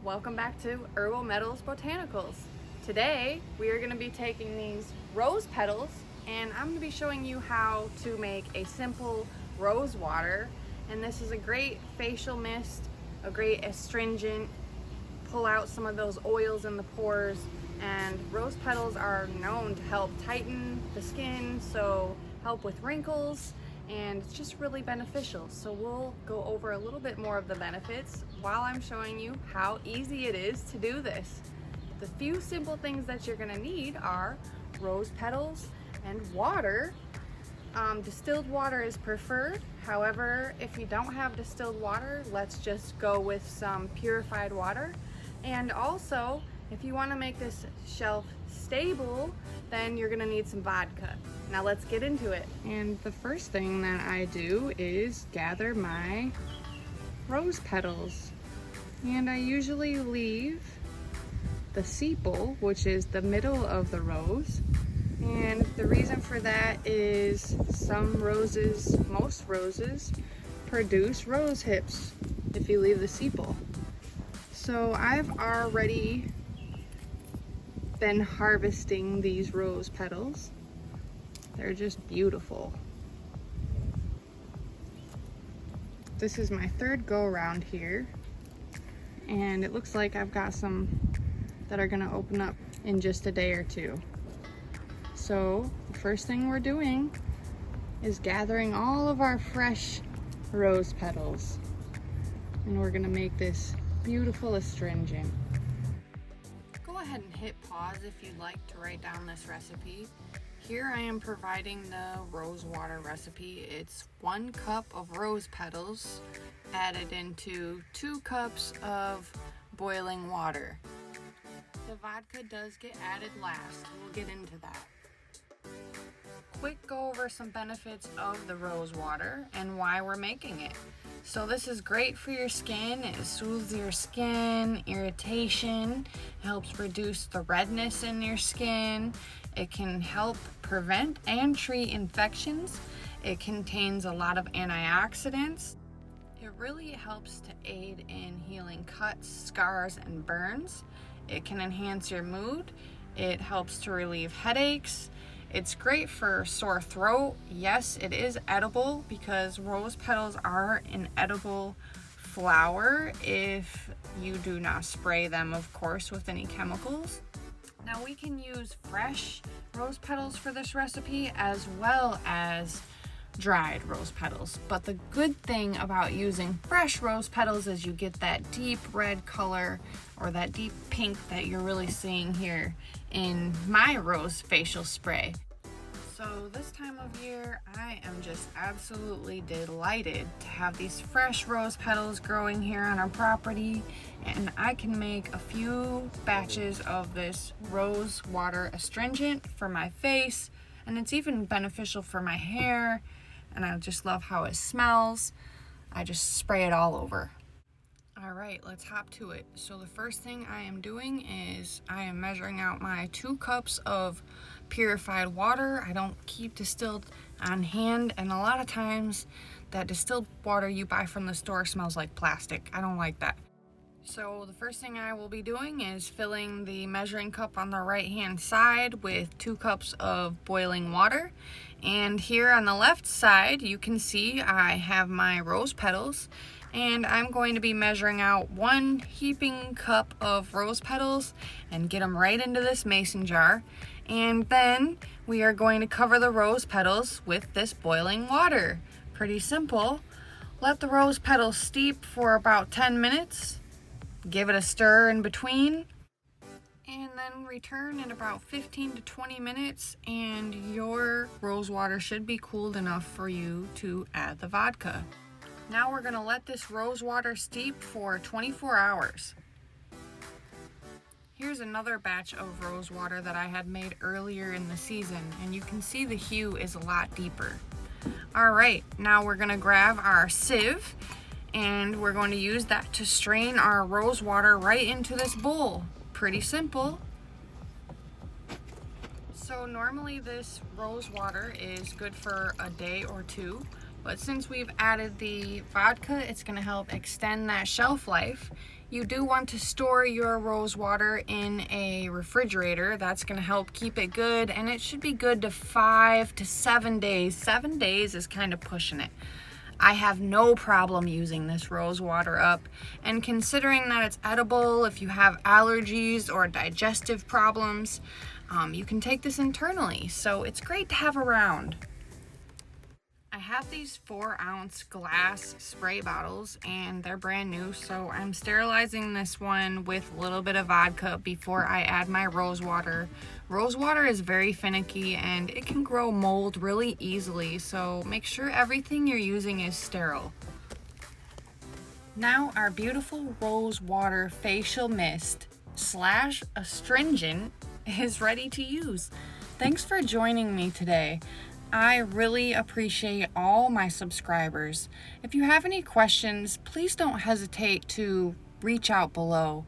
Welcome back to Herbal Meadows Botanicals. Today we are going to be taking these rose petals and I'm going to be showing you how to make a simple rose water. And this is a great facial mist, a great astringent, pull out some of those oils in the pores. And rose petals are known to help tighten the skin, so help with wrinkles, and it's just really beneficial. So we'll go over a little bit more of the benefits while I'm showing you how easy it is to do this. The few simple things that you're gonna need are rose petals and water. Distilled water is preferred. However, if you don't have distilled water, let's just go with some purified water. And also, if you want to make this shelf stable, then you're gonna need some vodka. Now let's get into it. And the first thing that I do is gather my rose petals. And I usually leave the sepal, which is the middle of the rose. And the reason for that is some roses, most roses, produce rose hips if you leave the sepal. So I've already been harvesting these rose petals. They're just beautiful. This is my third go around here, and it looks like I've got some that are gonna open up in just a day or two. So the first thing we're doing is gathering all of our fresh rose petals, and we're gonna make this beautiful astringent. Go ahead and hit pause if you'd like to write down this recipe. Here I am providing the rose water recipe. It's 1 cup of rose petals added into 2 cups of boiling water. The vodka does get added last. We'll get into that. Quick go over some benefits of the rose water and why we're making it. So this is great for your skin. It soothes your skin, irritation, helps reduce the redness in your skin. It can help prevent and treat infections. It contains a lot of antioxidants. It really helps to aid in healing cuts, scars, and burns. It can enhance your mood. It helps to relieve headaches. It's great for sore throat. Yes, it is edible because rose petals are an edible flower if you do not spray them, of course, with any chemicals. Now we can use fresh rose petals for this recipe as well as dried rose petals. But the good thing about using fresh rose petals is you get that deep red color or that deep pink that you're really seeing here in my rose facial spray. So this time of year, I am just absolutely delighted to have these fresh rose petals growing here on our property, and I can make a few batches of this rose water astringent for my face, and it's even beneficial for my hair, and I just love how it smells. I just spray it all over. All right, let's hop to it. So the first thing I am doing is I am measuring out my 2 cups of purified water. I don't keep distilled on hand, and a lot of times that distilled water you buy from the store smells like plastic. I don't like that. So the first thing I will be doing is filling the measuring cup on the right hand side with 2 cups of boiling water. And here on the left side you can see I have my rose petals, and I'm going to be measuring out 1 heaping cup of rose petals and get them right into this mason jar. And then we are going to cover the rose petals with this boiling water. Pretty simple. Let the rose petals steep for about 10 minutes. Give it a stir in between. And then return in about 15 to 20 minutes and your rose water should be cooled enough for you to add the vodka. Now we're going to let this rose water steep for 24 hours. Here's another batch of rose water that I had made earlier in the season, and you can see the hue is a lot deeper. Alright, now we're going to grab our sieve and we're going to use that to strain our rose water right into this bowl. Pretty simple. So normally this rose water is good for a day or 2, but since we've added the vodka, it's going to help extend that shelf life You do want to store your rose water in a refrigerator. That's going to help keep it good, and it should be good to 5 to 7 days. 7 days is kind of pushing it. I have no problem using this rose water up, and considering that it's edible, if you have allergies or digestive problems, you can take this internally, so it's great to have around. I have these 4-ounce glass spray bottles and they're brand new, so I'm sterilizing this one with a little bit of vodka before I add my rose water. Rose water is very finicky and it can grow mold really easily, so make sure everything you're using is sterile. Now our beautiful rose water facial mist / astringent is ready to use. Thanks for joining me today. I really appreciate all my subscribers. If you have any questions, please don't hesitate to reach out below.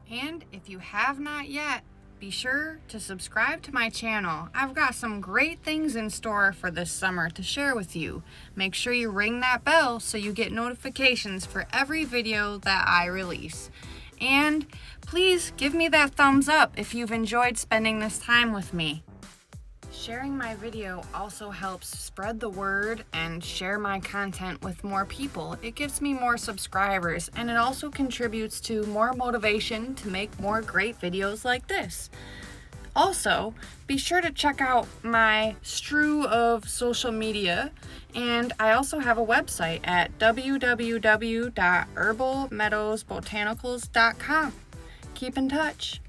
And if you have not yet, be sure to subscribe to my channel. I've got some great things in store for this summer to share with you. Make sure you ring that bell so you get notifications for every video that I release. And please give me that thumbs up if you've enjoyed spending this time with me. Sharing my video also helps spread the word and share my content with more people. It gives me more subscribers, and it also contributes to more motivation to make more great videos like this. Also, be sure to check out my strew of social media, and I also have a website at www.herbalmeadowsbotanicals.com. Keep in touch.